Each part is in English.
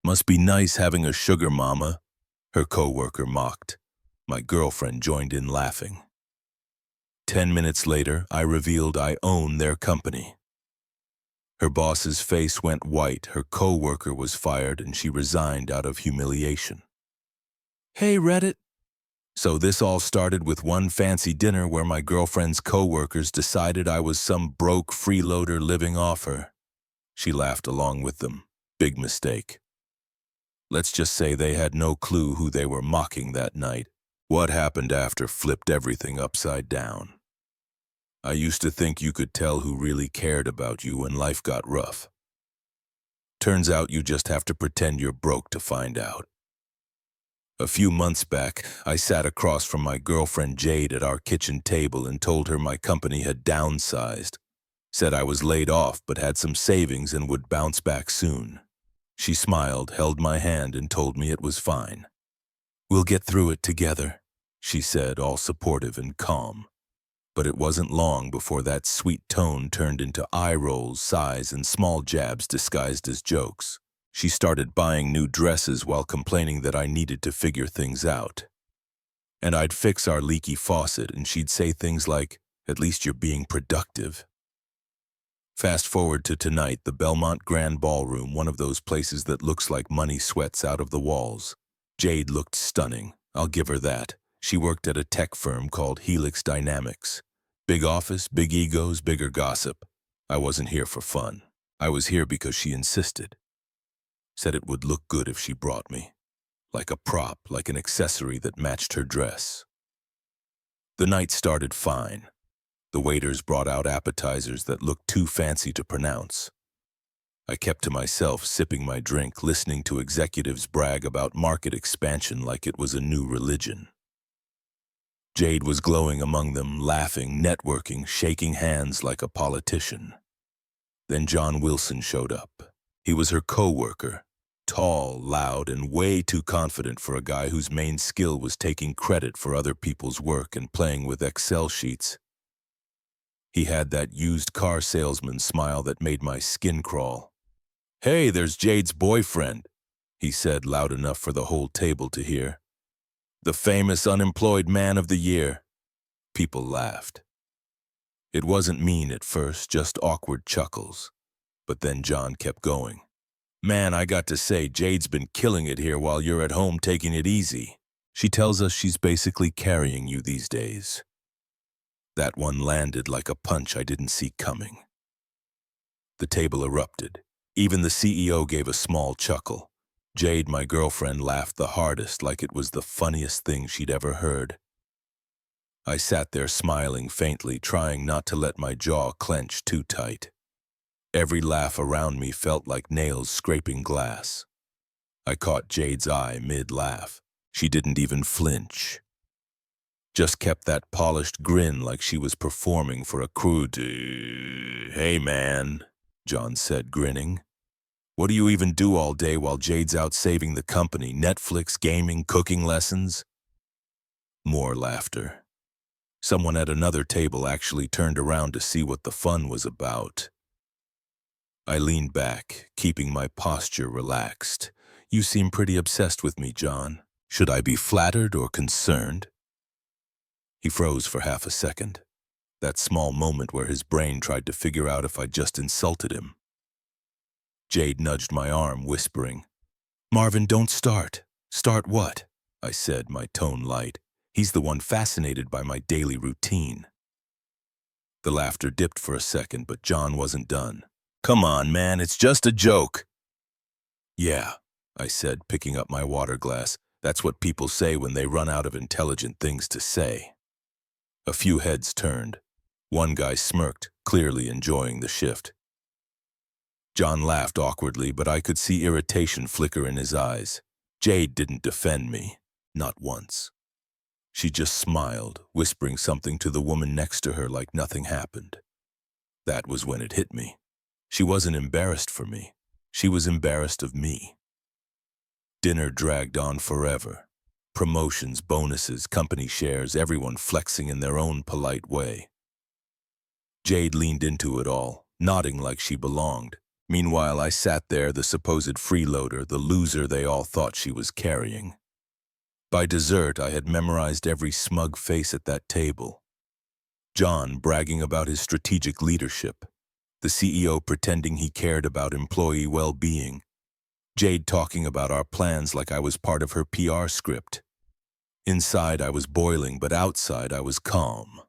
Must be nice having a sugar mama, her coworker mocked. My girlfriend joined in laughing. 10 minutes later, I revealed I own their company. Her boss's face went white, her coworker was fired, and she resigned out of humiliation. Hey, Reddit. So this all started with one fancy dinner where my girlfriend's coworkers decided I was some broke freeloader living off her. She laughed along with them. Big mistake. Let's just say they had no clue who they were mocking that night. What happened after flipped everything upside down. I used to think you could tell who really cared about you when life got rough. Turns out you just have to pretend you're broke to find out. A few months back, I sat across from my girlfriend Jade at our kitchen table and told her my company had downsized. Said I was laid off but had some savings and would bounce back soon. She smiled, held my hand, and told me it was fine. We'll get through it together, she said, all supportive and calm. But it wasn't long before that sweet tone turned into eye rolls, sighs, and small jabs disguised as jokes. She started buying new dresses while complaining that I needed to figure things out. And I'd fix our leaky faucet, and she'd say things like, "At least you're being productive." Fast forward to tonight, the Belmont Grand Ballroom, one of those places that looks like money sweats out of the walls. Jade looked stunning, I'll give her that. She worked at a tech firm called Helix Dynamics. Big office, big egos, bigger gossip. I wasn't here for fun. I was here because she insisted. Said it would look good if she brought me. Like a prop, like an accessory that matched her dress. The night started fine. The waiters brought out appetizers that looked too fancy to pronounce. I kept to myself, sipping my drink, listening to executives brag about market expansion like it was a new religion. Jade was glowing among them, laughing, networking, shaking hands like a politician. Then John Wilson showed up. He was her coworker, tall, loud, and way too confident for a guy whose main skill was taking credit for other people's work and playing with Excel sheets. He had that used car salesman smile that made my skin crawl. "Hey, there's Jade's boyfriend," he said loud enough for the whole table to hear. "The famous unemployed man of the year." People laughed. It wasn't mean at first, just awkward chuckles. But then John kept going. "Man, I got to say, Jade's been killing it here while you're at home taking it easy. She tells us she's basically carrying you these days." That one landed like a punch I didn't see coming. The table erupted. Even the CEO gave a small chuckle. Jade, my girlfriend, laughed the hardest, like it was the funniest thing she'd ever heard. I sat there smiling faintly, trying not to let my jaw clench too tight. Every laugh around me felt like nails scraping glass. I caught Jade's eye mid-laugh. She didn't even flinch. Just kept that polished grin like she was performing for a crew. "Hey, man," John said, grinning. "What do you even do all day while Jade's out saving the company? Netflix, gaming, cooking lessons?" More laughter. Someone at another table actually turned around to see what the fun was about. I leaned back, keeping my posture relaxed. "You seem pretty obsessed with me, John. Should I be flattered or concerned?" He froze for half a second. That small moment where his brain tried to figure out if I'd just insulted him. Jade nudged my arm, whispering, "Marvin, don't start." "Start what?" I said, my tone light. He's the one fascinated by my daily routine. The laughter dipped for a second, but John wasn't done. "Come on, man, it's just a joke." "Yeah," I said, picking up my water glass. "That's what people say when they run out of intelligent things to say." A few heads turned. One guy smirked, clearly enjoying the shift. John laughed awkwardly, but I could see irritation flicker in his eyes. Jade didn't defend me, not once. She just smiled, whispering something to the woman next to her like nothing happened. That was when it hit me. She wasn't embarrassed for me. She was embarrassed of me. Dinner dragged on forever. Promotions, bonuses, company shares, everyone flexing in their own polite way. Jade leaned into it all, nodding like she belonged. Meanwhile, I sat there, the supposed freeloader, the loser they all thought she was carrying. By dessert, I had memorized every smug face at that table. John bragging about his strategic leadership, the CEO pretending he cared about employee well-being, Jade talking about our plans like I was part of her PR script. Inside, I was boiling, but outside, I was calm.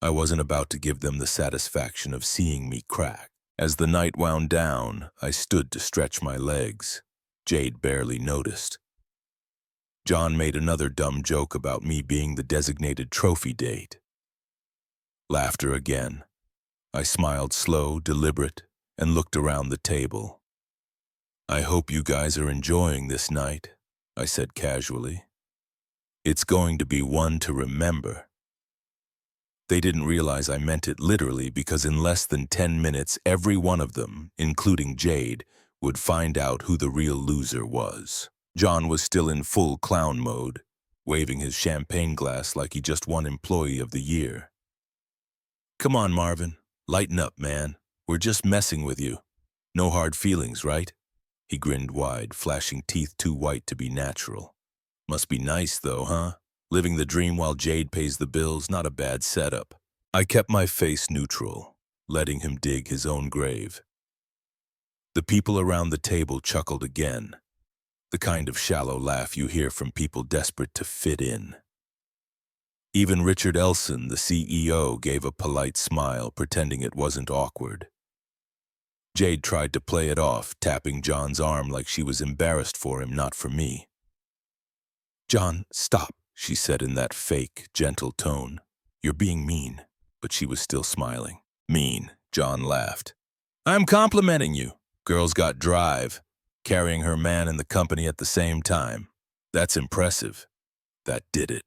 I wasn't about to give them the satisfaction of seeing me crack. As the night wound down, I stood to stretch my legs. Jade barely noticed. John made another dumb joke about me being the designated trophy date. Laughter again. I smiled slow, deliberate, and looked around the table. "I hope you guys are enjoying this night," I said casually. "It's going to be one to remember." They didn't realize I meant it literally because in less than 10 minutes, every one of them, including Jade, would find out who the real loser was. John was still in full clown mode, waving his champagne glass like he just won Employee of the Year. "Come on, Marvin. Lighten up, man. We're just messing with you. No hard feelings, right?" He grinned wide, flashing teeth too white to be natural. "Must be nice, though, huh? Living the dream while Jade pays the bills, not a bad setup." I kept my face neutral, letting him dig his own grave. The people around the table chuckled again, the kind of shallow laugh you hear from people desperate to fit in. Even Richard Elson, the CEO, gave a polite smile, pretending it wasn't awkward. Jade tried to play it off, tapping John's arm like she was embarrassed for him, not for me. "John, stop," she said in that fake, gentle tone. "You're being mean." But she was still smiling. "Mean," John laughed. "I'm complimenting you. Girl's got drive, carrying her man and the company at the same time. That's impressive. That did it."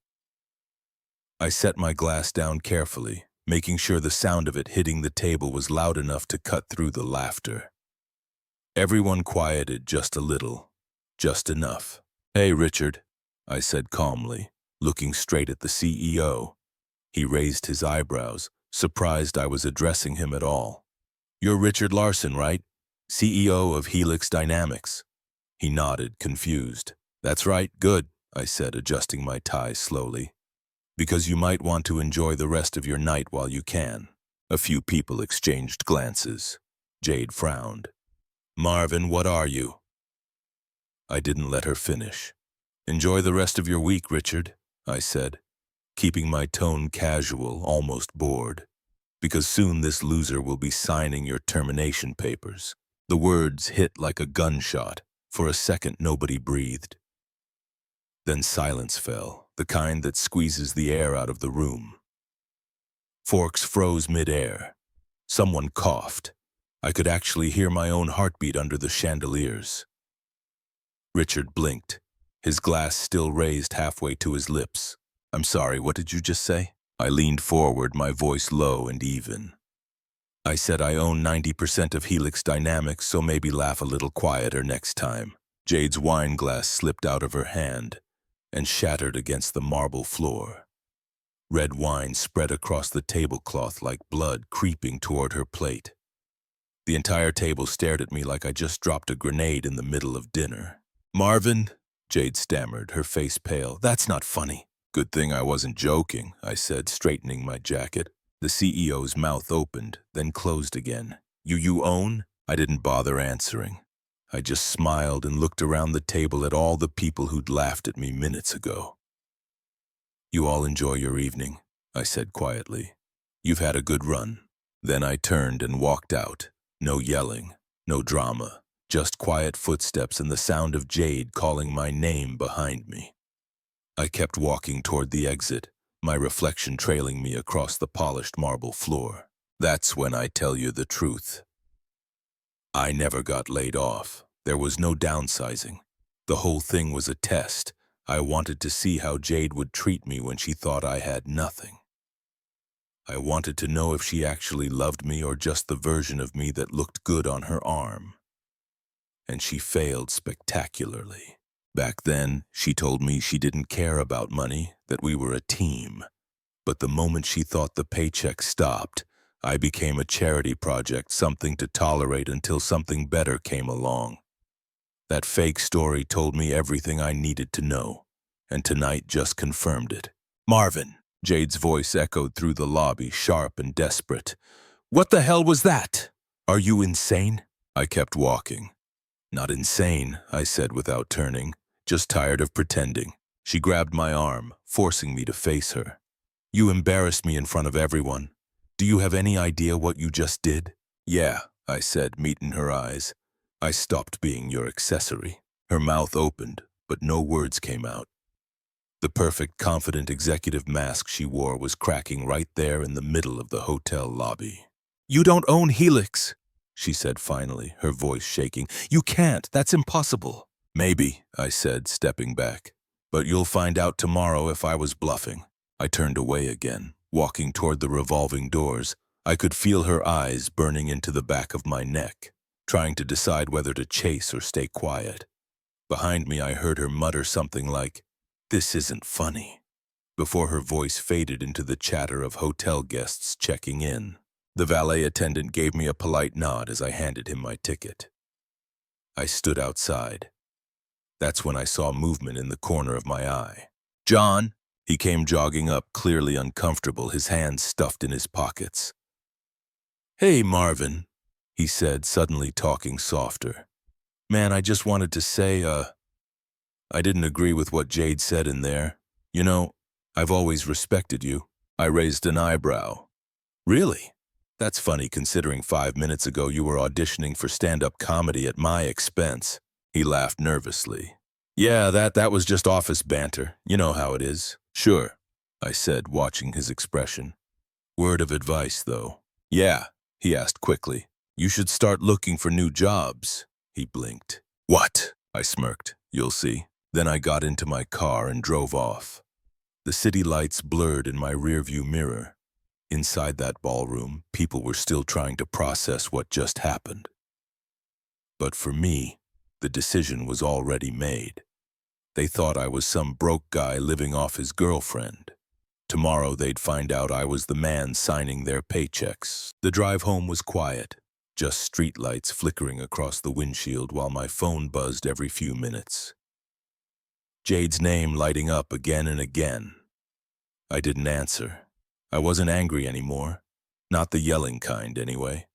I set my glass down carefully, making sure the sound of it hitting the table was loud enough to cut through the laughter. Everyone quieted just a little, just enough. "Hey, Richard," I said calmly, looking straight at the CEO. He raised his eyebrows, surprised I was addressing him at all. "You're Richard Larson, right? CEO of Helix Dynamics." He nodded, confused. "That's right, good," I said, adjusting my tie slowly. "Because you might want to enjoy the rest of your night while you can." A few people exchanged glances. Jade frowned. "Marvin, what are you?" I didn't let her finish. "Enjoy the rest of your week, Richard," I said, keeping my tone casual, almost bored, because soon this loser will be signing your termination papers. The words hit like a gunshot. For a second, nobody breathed. Then silence fell, the kind that squeezes the air out of the room. Forks froze mid-air. Someone coughed. I could actually hear my own heartbeat under the chandeliers. Richard blinked, his glass still raised halfway to his lips. "I'm sorry, what did you just say?" I leaned forward, my voice low and even. "I said I own 90% of Helix Dynamics, so maybe laugh a little quieter next time." Jade's wine glass slipped out of her hand and shattered against the marble floor. Red wine spread across the tablecloth like blood creeping toward her plate. The entire table stared at me like I just dropped a grenade in the middle of dinner. "Marvin," Jade stammered, her face pale, "that's not funny." "Good thing I wasn't joking," I said, straightening my jacket. The CEO's mouth opened, then closed again. You own?" I didn't bother answering. I just smiled and looked around the table at all the people who'd laughed at me minutes ago. "You all enjoy your evening," I said quietly. "You've had a good run." Then I turned and walked out. No yelling, no drama, just quiet footsteps and the sound of Jade calling my name behind me. I kept walking toward the exit, my reflection trailing me across the polished marble floor. That's when I tell you the truth. I never got laid off. There was no downsizing. The whole thing was a test. I wanted to see how Jade would treat me when she thought I had nothing. I wanted to know if she actually loved me or just the version of me that looked good on her arm. And she failed spectacularly. Back then, she told me she didn't care about money, that we were a team. But the moment she thought the paycheck stopped, I became a charity project, something to tolerate until something better came along. That fake story told me everything I needed to know, and tonight just confirmed it. Marvin, Jade's voice echoed through the lobby, sharp and desperate. What the hell was that? Are you insane? I kept walking. Not insane, I said without turning, just tired of pretending. She grabbed my arm, forcing me to face her. You embarrassed me in front of everyone. Do you have any idea what you just did? Yeah, I said, meeting her eyes. I stopped being your accessory. Her mouth opened, but no words came out. The perfect, confident executive mask she wore was cracking right there in the middle of the hotel lobby. You don't own Helix, she said finally, her voice shaking. You can't, that's impossible. Maybe, I said, stepping back. But you'll find out tomorrow if I was bluffing. I turned away again, walking toward the revolving doors. I could feel her eyes burning into the back of my neck, trying to decide whether to chase or stay quiet. Behind me, I heard her mutter something like, "This isn't funny," before her voice faded into the chatter of hotel guests checking in. The valet attendant gave me a polite nod as I handed him my ticket. I stood outside. That's when I saw movement in the corner of my eye. John! He came jogging up, clearly uncomfortable, his hands stuffed in his pockets. Hey, Marvin, he said, suddenly talking softer. Man, I just wanted to say, I didn't agree with what Jade said in there. You know, I've always respected you. I raised an eyebrow. Really? That's funny considering 5 minutes ago you were auditioning for stand-up comedy at my expense. He laughed nervously. Yeah, that was just office banter. You know how it is. Sure, I said, watching his expression. Word of advice, though. Yeah, he asked quickly. You should start looking for new jobs. He blinked. What? I smirked. You'll see. Then I got into my car and drove off. The city lights blurred in my rearview mirror. Inside that ballroom, people were still trying to process what just happened. But for me, the decision was already made. They thought I was some broke guy living off his girlfriend. Tomorrow they'd find out I was the man signing their paychecks. The drive home was quiet, just streetlights flickering across the windshield while my phone buzzed every few minutes. Jade's name lighting up again and again. I didn't answer. I wasn't angry anymore. Not the yelling kind, anyway.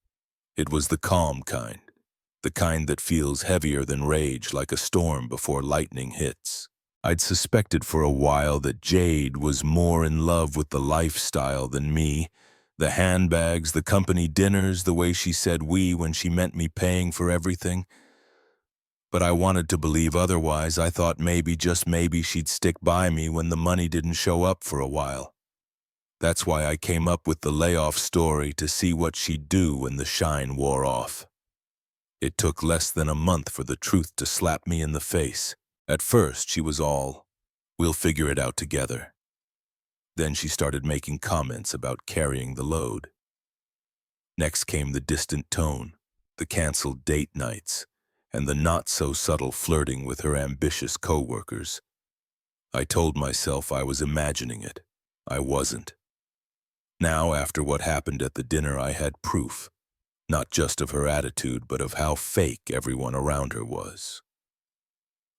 It was the calm kind. The kind that feels heavier than rage, like a storm before lightning hits. I'd suspected for a while that Jade was more in love with the lifestyle than me. The handbags, the company dinners, the way she said we when she meant me paying for everything. But I wanted to believe otherwise. I thought maybe, just maybe, she'd stick by me when the money didn't show up for a while. That's why I came up with the layoff story, to see what she'd do when the shine wore off. It took less than a month for the truth to slap me in the face. At first, she was all, "We'll figure it out together." Then she started making comments about carrying the load. Next came the distant tone, the canceled date nights, and the not-so-subtle flirting with her ambitious coworkers. I told myself I was imagining it. I wasn't. Now, after what happened at the dinner, I had proof. Not just of her attitude, but of how fake everyone around her was.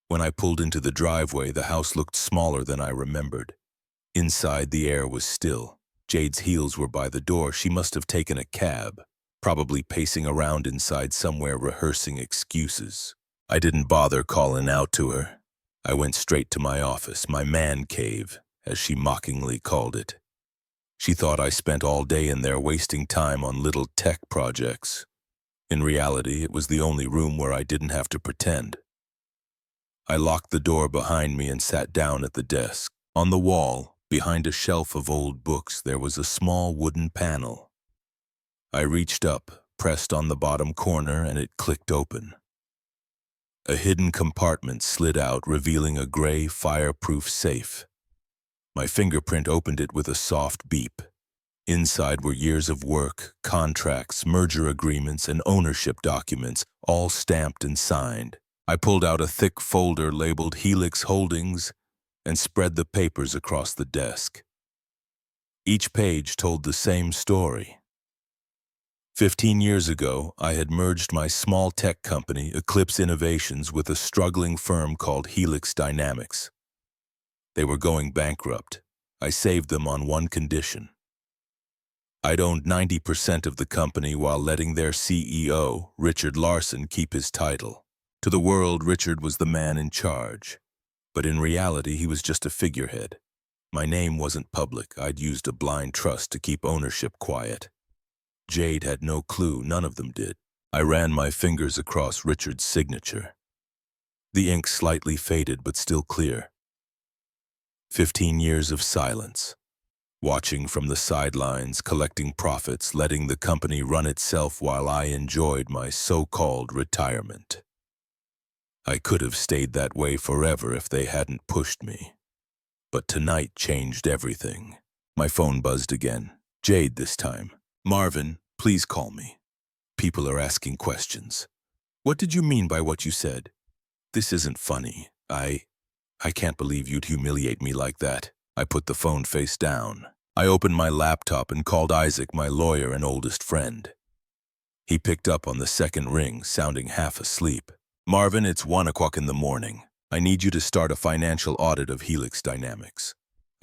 When I pulled into the driveway, the house looked smaller than I remembered. Inside, the air was still. Jade's heels were by the door. She must have taken a cab, probably pacing around inside somewhere rehearsing excuses. I didn't bother calling out to her. I went straight to my office, my man cave, as she mockingly called it. She thought I spent all day in there wasting time on little tech projects. In reality, it was the only room where I didn't have to pretend. I locked the door behind me and sat down at the desk. On the wall, behind a shelf of old books, there was a small wooden panel. I reached up, pressed on the bottom corner, and it clicked open. A hidden compartment slid out, revealing a gray, fireproof safe. My fingerprint opened it with a soft beep. Inside were years of work, contracts, merger agreements, and ownership documents, all stamped and signed. I pulled out a thick folder labeled Helix Holdings and spread the papers across the desk. Each page told the same story. 15 years ago, I had merged my small tech company, Eclipse Innovations, with a struggling firm called Helix Dynamics. They were going bankrupt. I saved them on one condition. I'd owned 90% of the company while letting their CEO, Richard Larson, keep his title. To the world, Richard was the man in charge. But in reality, he was just a figurehead. My name wasn't public. I'd used a blind trust to keep ownership quiet. Jade had no clue, none of them did. I ran my fingers across Richard's signature. The ink slightly faded, but still clear. 15 years of silence. Watching from the sidelines, collecting profits, letting the company run itself while I enjoyed my so-called retirement. I could have stayed that way forever if they hadn't pushed me. But tonight changed everything. My phone buzzed again. Jade this time. Marvin, please call me. People are asking questions. What did you mean by what you said? This isn't funny. I can't believe you'd humiliate me like that. I put the phone face down. I opened my laptop and called Isaac, my lawyer and oldest friend. He picked up on the second ring, sounding half asleep. Marvin, it's 1 o'clock in the morning. I need you to start a financial audit of Helix Dynamics,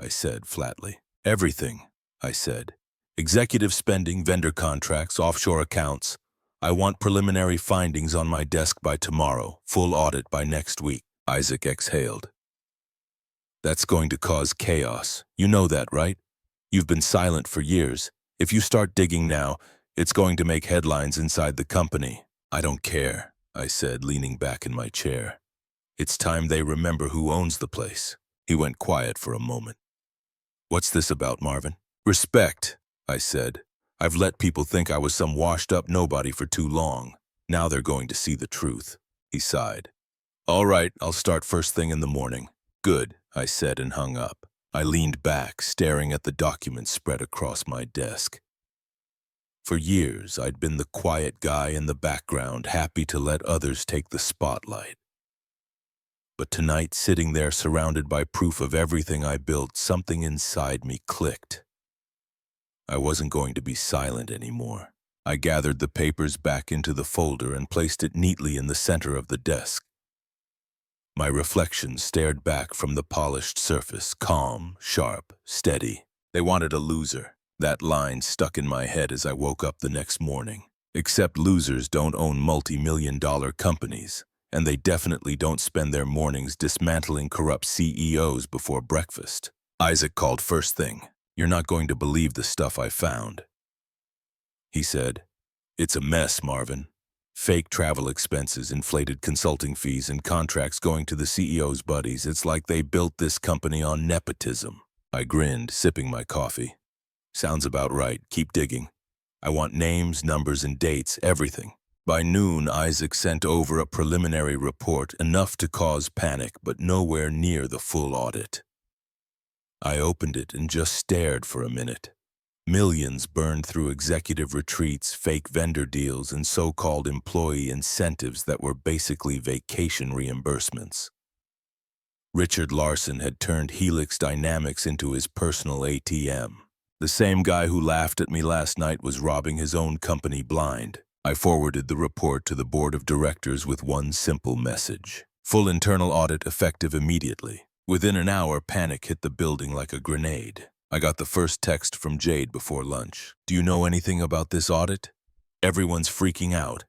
I said flatly. Everything, I said. Executive spending, vendor contracts, offshore accounts. I want preliminary findings on my desk by tomorrow, full audit by next week. Isaac exhaled. That's going to cause chaos. You know that, right? You've been silent for years. If you start digging now, it's going to make headlines inside the company. I don't care, I said, leaning back in my chair. It's time they remember who owns the place. He went quiet for a moment. What's this about, Marvin? Respect, I said. I've let people think I was some washed-up nobody for too long. Now they're going to see the truth. He sighed. All right, I'll start first thing in the morning. Good, I said and hung up. I leaned back, staring at the documents spread across my desk. For years, I'd been the quiet guy in the background, happy to let others take the spotlight. But tonight, sitting there surrounded by proof of everything I built, something inside me clicked. I wasn't going to be silent anymore. I gathered the papers back into the folder and placed it neatly in the center of the desk. My reflection stared back from the polished surface, calm, sharp, steady. They wanted a loser. That line stuck in my head as I woke up the next morning. Except losers don't own multi-million-dollar companies, and they definitely don't spend their mornings dismantling corrupt CEOs before breakfast. Isaac called first thing. You're not going to believe the stuff I found. He said, It's a mess, Marvin. Fake travel expenses, inflated consulting fees, and contracts going to the CEO's buddies. It's like they built this company on nepotism. I grinned, sipping my coffee. Sounds about right. Keep digging. I want names, numbers, and dates, everything. By noon, Isaac sent over a preliminary report, enough to cause panic, but nowhere near the full audit. I opened it and just stared for a minute. Millions burned through executive retreats, fake vendor deals, and so-called employee incentives that were basically vacation reimbursements. Richard Larson had turned Helix Dynamics into his personal ATM. The same guy who laughed at me last night was robbing his own company blind. I forwarded the report to the board of directors with one simple message. Full internal audit effective immediately. Within an hour, panic hit the building like a grenade. I got the first text from Jade before lunch. Do you know anything about this audit? Everyone's freaking out.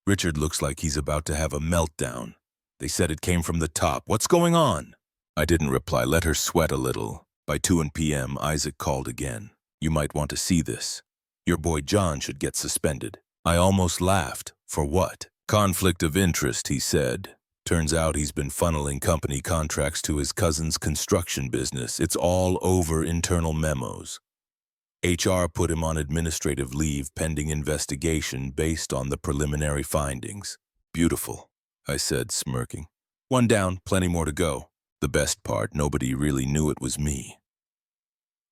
Richard looks like he's about to have a meltdown. They said it came from the top. What's going on? I didn't reply. Let her sweat a little. By 2 p.m., Isaac called again. You might want to see this. Your boy John should get suspended. I almost laughed. For what? Conflict of interest, he said. Turns out he's been funneling company contracts to his cousin's construction business. It's all over internal memos. HR put him on administrative leave pending investigation based on the preliminary findings. Beautiful, I said, smirking. One down, plenty more to go. The best part, nobody really knew it was me.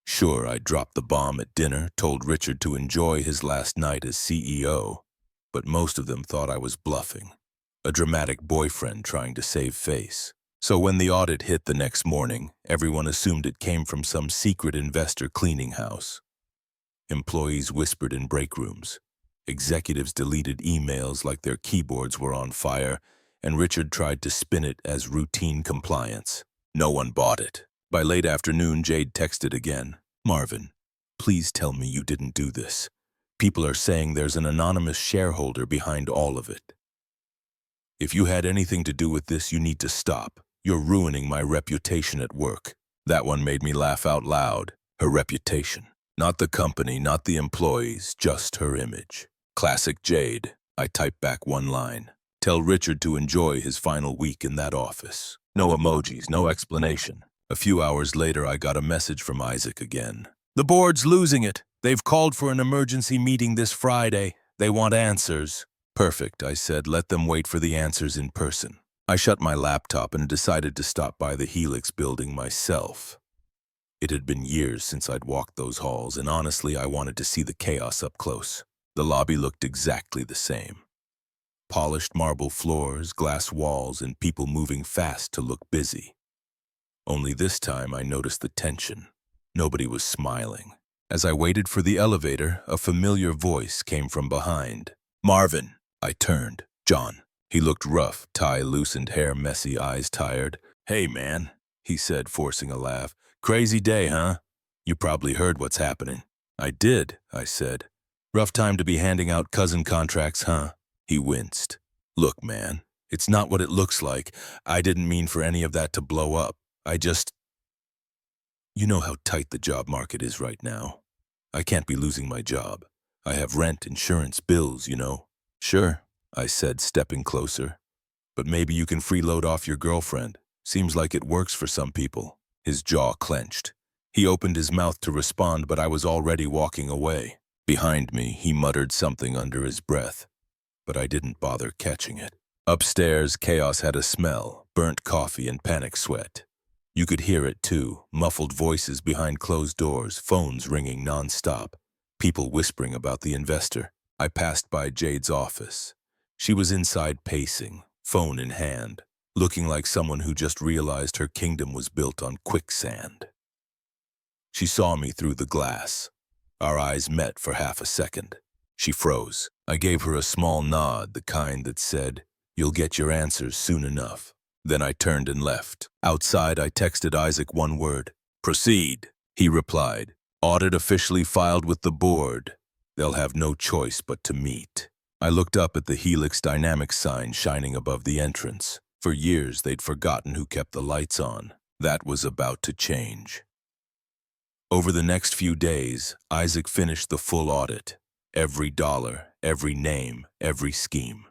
Sure, I dropped the bomb at dinner, told Richard to enjoy his last night as CEO, but most of them thought I was bluffing. A dramatic boyfriend trying to save face. So when the audit hit the next morning, everyone assumed it came from some secret investor cleaning house. Employees whispered in break rooms. Executives deleted emails like their keyboards were on fire, and Richard tried to spin it as routine compliance. No one bought it. By late afternoon, Jade texted again. "Marvin, please tell me you didn't do this. People are saying there's an anonymous shareholder behind all of it. If you had anything to do with this, you need to stop. You're ruining my reputation at work." That one made me laugh out loud. Her reputation. Not the company, not the employees, just her image. Classic Jade. I typed back one line. "Tell Richard to enjoy his final week in that office." No emojis, no explanation. A few hours later, I got a message from Isaac again. "The board's losing it. They've called for an emergency meeting this Friday. They want answers." "Perfect," I said. "Let them wait for the answers in person." I shut my laptop and decided to stop by the Helix building myself. It had been years since I'd walked those halls, and honestly, I wanted to see the chaos up close. The lobby looked exactly the same. Polished marble floors, glass walls, and people moving fast to look busy. Only this time I noticed the tension. Nobody was smiling. As I waited for the elevator, a familiar voice came from behind. "Marvin." I turned. John. He looked rough, tie loosened, hair messy, eyes tired. "Hey, man," he said, forcing a laugh. "Crazy day, huh? You probably heard what's happening." "I did," I said. "Rough time to be handing out cousin contracts, huh?" He winced. "Look, man, it's not what it looks like. I didn't mean for any of that to blow up. You know how tight the job market is right now. I can't be losing my job. I have rent, insurance, bills, you know." "Sure," I said, stepping closer. "But maybe you can freeload off your girlfriend. Seems like it works for some people." His jaw clenched. He opened his mouth to respond, but I was already walking away. Behind me, he muttered something under his breath, but I didn't bother catching it. Upstairs, chaos had a smell, burnt coffee and panic sweat. You could hear it too, muffled voices behind closed doors, phones ringing nonstop, people whispering about the investor. I passed by Jade's office. She was inside pacing, phone in hand, looking like someone who just realized her kingdom was built on quicksand. She saw me through the glass. Our eyes met for half a second. She froze. I gave her a small nod, the kind that said, "You'll get your answers soon enough." Then I turned and left. Outside, I texted Isaac one word. "Proceed." He replied, "Audit officially filed with the board. They'll have no choice but to meet." I looked up at the Helix Dynamics sign shining above the entrance. For years, they'd forgotten who kept the lights on. That was about to change. Over the next few days, Isaac finished the full audit. Every dollar, every name, every scheme.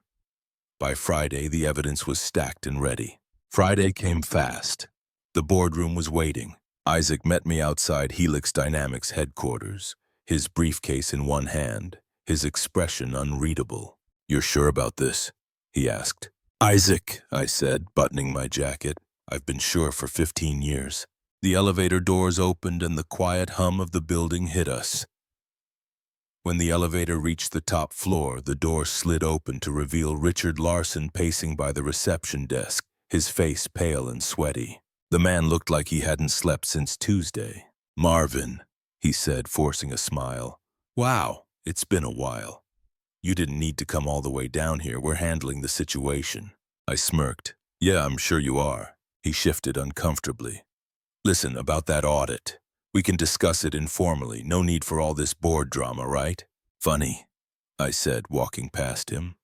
By Friday, the evidence was stacked and ready. Friday came fast. The boardroom was waiting. Isaac met me outside Helix Dynamics headquarters, his briefcase in one hand, his expression unreadable. "You're sure about this?" he asked. "Isaac," I said, buttoning my jacket. "I've been sure for 15 years. The elevator doors opened and the quiet hum of the building hit us. When the elevator reached the top floor, the door slid open to reveal Richard Larson pacing by the reception desk, his face pale and sweaty. The man looked like he hadn't slept since Tuesday. "Marvin," he said, forcing a smile. "Wow, it's been a while. You didn't need to come all the way down here. We're handling the situation." I smirked. "Yeah, I'm sure you are." He shifted uncomfortably. "Listen, about that audit. We can discuss it informally. No need for all this board drama, right?" "Funny," I said, walking past him.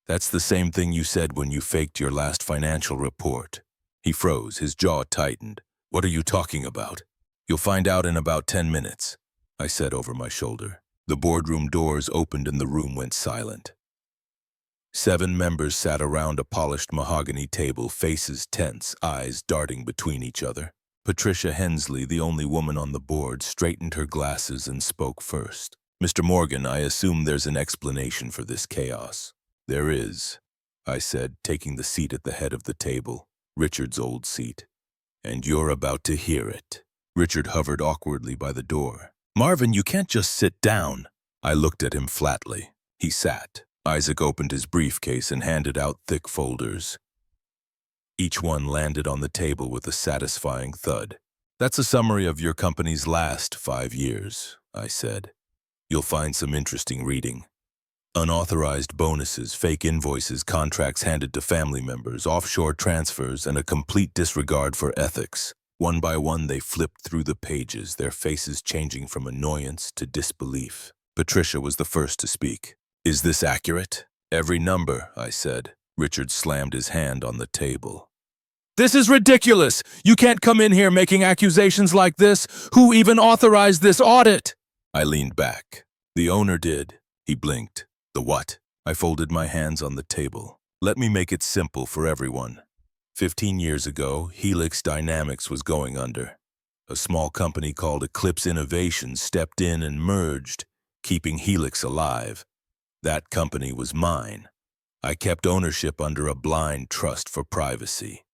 "That's the same thing you said when you faked your last financial report." He froze, his jaw tightened. "What are you talking about?" "You'll find out in about 10 minutes, I said over my shoulder. The boardroom doors opened and the room went silent. 7 members sat around a polished mahogany table, faces tense, eyes darting between each other. Patricia Hensley, the only woman on the board, straightened her glasses and spoke first. "Mr. Morgan, I assume there's an explanation for this chaos." "There is," I said, taking the seat at the head of the table, Richard's old seat. "And you're about to hear it." Richard hovered awkwardly by the door. "Marvin, you can't just sit down." I looked at him flatly. He sat. Isaac opened his briefcase and handed out thick folders. Each one landed on the table with a satisfying thud. "That's a summary of your company's last 5 years," I said. You'll find some interesting reading. Unauthorized bonuses, fake invoices, contracts handed to family members, offshore transfers, and a complete disregard for ethics. One by one, they flipped through the pages, their faces changing from annoyance to disbelief. Patricia was the first to speak. "Is this accurate?" "Every number," I said. Richard slammed his hand on the table. "This is ridiculous! You can't come in here making accusations like this! Who even authorized this audit?" I leaned back. "The owner did." He blinked. "The what?" I folded my hands on the table. "Let me make it simple for everyone. 15 years ago, Helix Dynamics was going under. A small company called Eclipse Innovations stepped in and merged, keeping Helix alive. That company was mine. I kept ownership under a blind trust for privacy.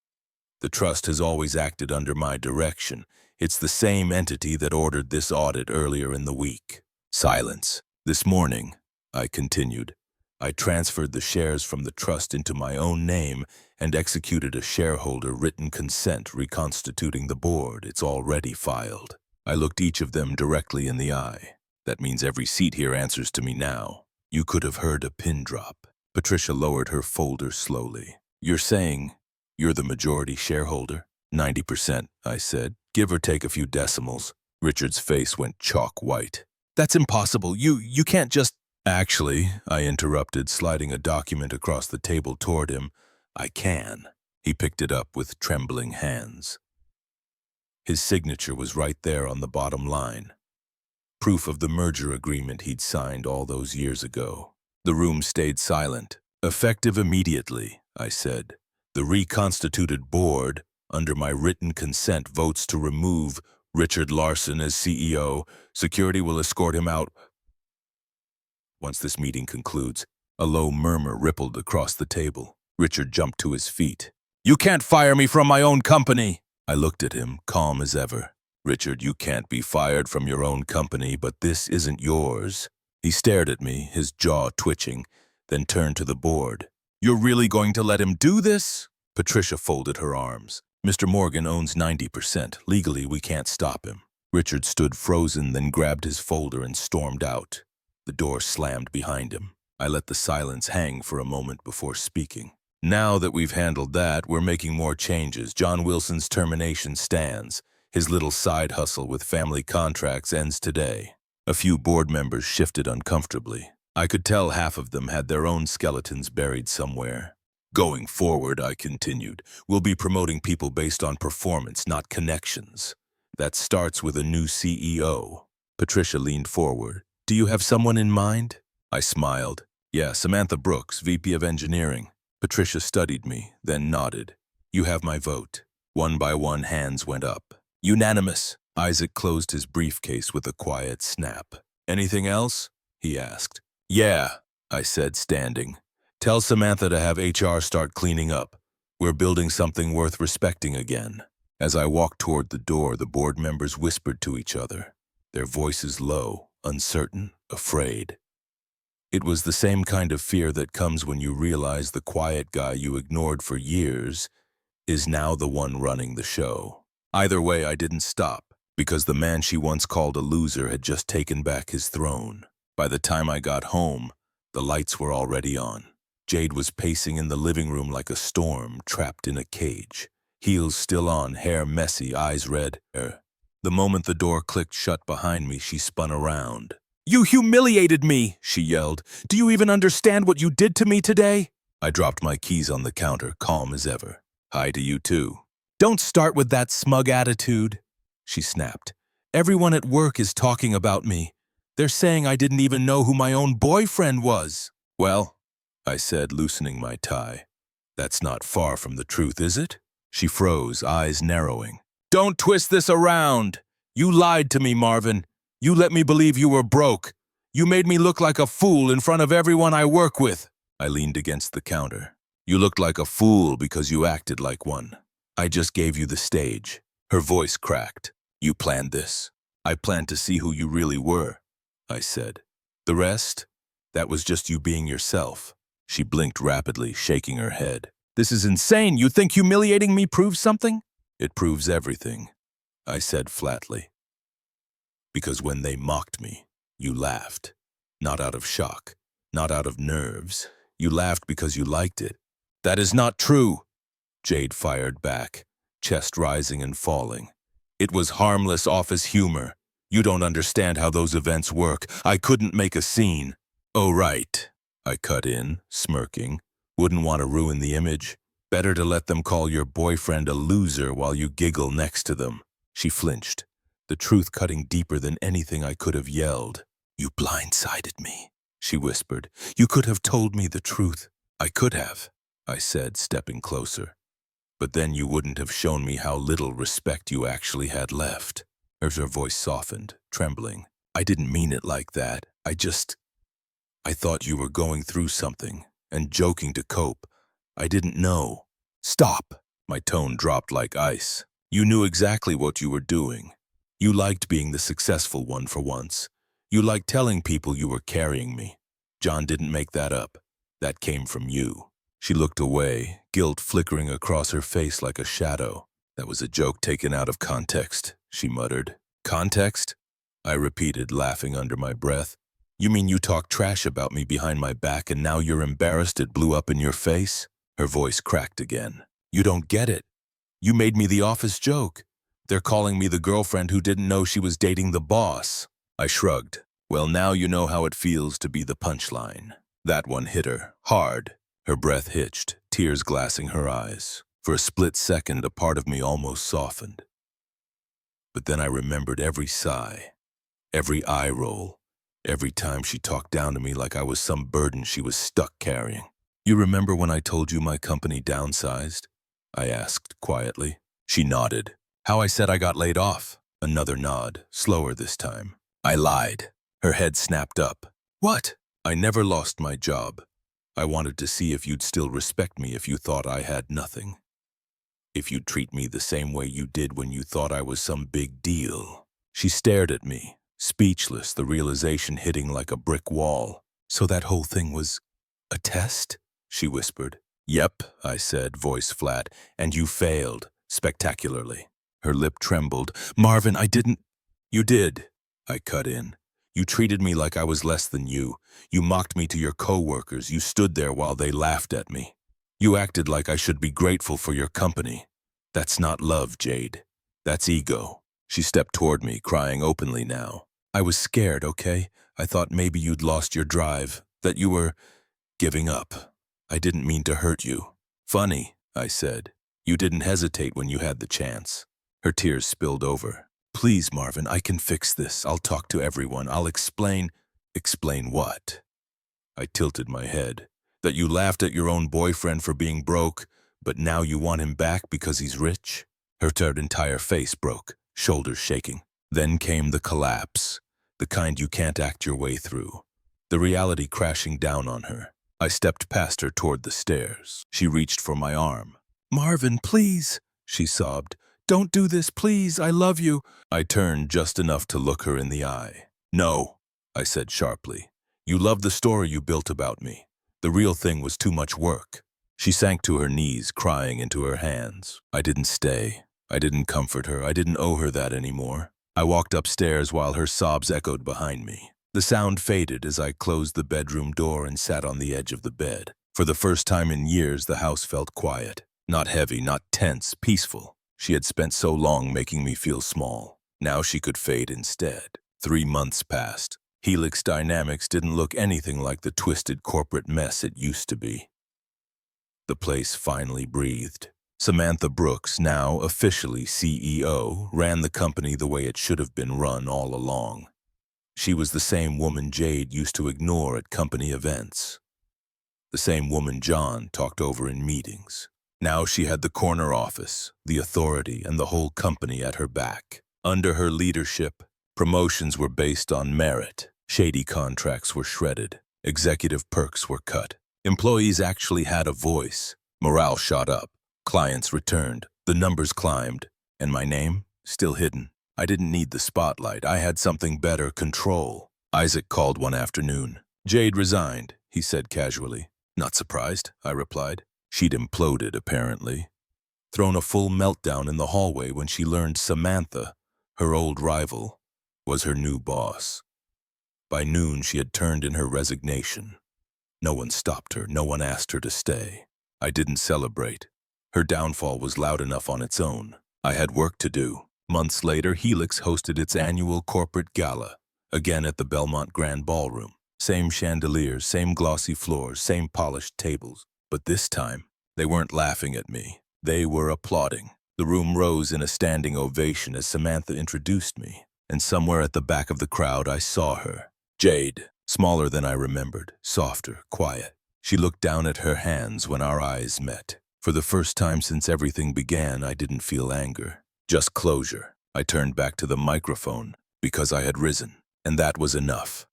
The trust has always acted under my direction. It's the same entity that ordered this audit earlier in the week." Silence. "This morning," I continued, "I transferred the shares from the trust into my own name and executed a shareholder written consent reconstituting the board. It's already filed." I looked each of them directly in the eye. "That means every seat here answers to me now." You could have heard a pin drop. Patricia lowered her folder slowly. "You're saying you're the majority shareholder?" 90%, I said, give or take a few decimals. Richard's face went chalk white. "That's impossible. You can't just—" "Actually," I interrupted, sliding a document across the table toward him, "I can." He picked it up with trembling hands. His signature was right there on the bottom line. Proof of the merger agreement he'd signed all those years ago. The room stayed silent. "Effective immediately," I said. "The reconstituted board, under my written consent, votes to remove Richard Larson as CEO. Security will escort him out once this meeting concludes." A low murmur rippled across the table. Richard jumped to his feet. "You can't fire me from my own company!" I looked at him, calm as ever. "Richard, you can't be fired from your own company, but this isn't yours." He stared at me, his jaw twitching, then turned to the board. "You're really going to let him do this?" Patricia folded her arms. "Mr. Morgan owns 90%. Legally, we can't stop him." Richard stood frozen, then grabbed his folder and stormed out. The door slammed behind him. I let the silence hang for a moment before speaking. "Now that we've handled that, we're making more changes. John Wilson's termination stands. His little side hustle with family contracts ends today." A few board members shifted uncomfortably. I could tell half of them had their own skeletons buried somewhere. "Going forward," I continued, "we'll be promoting people based on performance, not connections. That starts with a new CEO." Patricia leaned forward. "Do you have someone in mind?" I smiled. "Yeah, Samantha Brooks, VP of Engineering." Patricia studied me, then nodded. "You have my vote." One by one, hands went up. "Unanimous." Isaac closed his briefcase with a quiet snap. "Anything else?" he asked. "Yeah," I said, standing. "Tell Samantha to have HR start cleaning up. We're building something worth respecting again." As I walked toward the door, the board members whispered to each other, their voices low, uncertain, afraid. It was the same kind of fear that comes when you realize the quiet guy you ignored for years is now the one running the show. Either way, I didn't stop, because the man she once called a loser had just taken back his throne. By the time I got home, the lights were already on. Jade was pacing in the living room like a storm, trapped in a cage. Heels still on, hair messy, eyes red. The moment the door clicked shut behind me, she spun around. "You humiliated me!" she yelled. "Do you even understand what you did to me today?" I dropped my keys on the counter, calm as ever. "Hi to you too." "Don't start with that smug attitude," she snapped. "Everyone at work is talking about me. They're saying I didn't even know who my own boyfriend was." "Well," I said, loosening my tie, "that's not far from the truth, is it?" She froze, eyes narrowing. "Don't twist this around. You lied to me, Marvin. You let me believe you were broke. You made me look like a fool in front of everyone I work with." I leaned against the counter. "You looked like a fool because you acted like one. I just gave you the stage." Her voice cracked. "You planned this." "I planned to see who you really were," I said. "The rest, that was just you being yourself." She blinked rapidly, shaking her head. "This is insane. You think humiliating me proves something?" "It proves everything," I said flatly. "Because when they mocked me, You laughed. Not out of shock, not out of nerves. You laughed because you liked it. That is not true, Jade fired back, chest rising and falling. It was harmless office humor. You don't understand how those events work. I couldn't make a scene. Oh, right, I cut in, smirking. Wouldn't want to ruin the image. Better to let them call your boyfriend a loser while you giggle next to them. She flinched, the truth cutting deeper than anything I could have yelled. You blindsided me, she whispered. You could have told me the truth. I could have, I said, stepping closer. But then you wouldn't have shown me how little respect you actually had left. Her voice softened, trembling. I didn't mean it like that. I thought you were going through something and joking to cope. I didn't know. Stop! My tone dropped like ice. You knew exactly what you were doing. You liked being the successful one for once. You liked telling people you were carrying me. John didn't make that up. That came from you. She looked away, guilt flickering across her face like a shadow. That was a joke taken out of context, she muttered. Context? I repeated, laughing under my breath. You mean you talked trash about me behind my back and now you're embarrassed it blew up in your face? Her voice cracked again. You don't get it. You made me the office joke. They're calling me the girlfriend who didn't know she was dating the boss. I shrugged. Well, now you know how it feels to be the punchline. That one hit her, hard. Her breath hitched, tears glassing her eyes. For a split second, a part of me almost softened. But then I remembered every sigh, every eye roll, every time she talked down to me like I was some burden she was stuck carrying. You remember when I told you my company downsized? I asked quietly. She nodded. How I said I got laid off. Another nod, slower this time. I lied. Her head snapped up. What? I never lost my job. I wanted to see if you'd still respect me if you thought I had nothing. If you'd treat me the same way you did when you thought I was some big deal. She stared at me, speechless, the realization hitting like a brick wall. So that whole thing was a test? She whispered. Yep, I said, voice flat, and you failed, spectacularly. Her lip trembled. Marvin, I didn't. You did, I cut in. You treated me like I was less than you. You mocked me to your coworkers. You stood there while they laughed at me. You acted like I should be grateful for your company. That's not love, Jade. That's ego. She stepped toward me, crying openly now. I was scared, okay? I thought maybe you'd lost your drive, that you were giving up. I didn't mean to hurt you. Funny, I said. You didn't hesitate when you had the chance. Her tears spilled over. Please, Marvin, I can fix this. I'll talk to everyone. I'll explain. Explain what? I tilted my head. That you laughed at your own boyfriend for being broke, but now you want him back because he's rich? Her entire face broke, shoulders shaking. Then came the collapse, the kind you can't act your way through. The reality crashing down on her. I stepped past her toward the stairs. She reached for my arm. Marvin, please, she sobbed. Don't do this, please. I love you. I turned just enough to look her in the eye. No, I said sharply. You loved the story you built about me. The real thing was too much work. She sank to her knees, crying into her hands. I didn't stay. I didn't comfort her. I didn't owe her that anymore. I walked upstairs while her sobs echoed behind me. The sound faded as I closed the bedroom door and sat on the edge of the bed. For the first time in years, the house felt quiet. Not heavy, not tense, peaceful. She had spent so long making me feel small. Now she could fade instead. 3 months passed. Helix Dynamics didn't look anything like the twisted corporate mess it used to be. The place finally breathed. Samantha Brooks, now officially CEO, ran the company the way it should have been run all along. She was the same woman Jade used to ignore at company events. The same woman John talked over in meetings. Now she had the corner office, the authority, and the whole company at her back. Under her leadership, promotions were based on merit. Shady contracts were shredded. Executive perks were cut. Employees actually had a voice. Morale shot up. Clients returned. The numbers climbed. And my name? Still hidden. I didn't need the spotlight. I had something better, control. Isaac called one afternoon. Jade resigned, he said casually. Not surprised, I replied. She'd imploded, apparently. Thrown a full meltdown in the hallway when she learned Samantha, her old rival, was her new boss. By noon, she had turned in her resignation. No one stopped her, no one asked her to stay. I didn't celebrate. Her downfall was loud enough on its own. I had work to do. Months later, Helix hosted its annual corporate gala, again at the Belmont Grand Ballroom. Same chandeliers, same glossy floors, same polished tables. But this time, they weren't laughing at me. They were applauding. The room rose in a standing ovation as Samantha introduced me, and somewhere at the back of the crowd I saw her. Jade, smaller than I remembered, softer, quiet. She looked down at her hands when our eyes met. For the first time since everything began, I didn't feel anger, just closure. I turned back to the microphone because I had risen, and that was enough.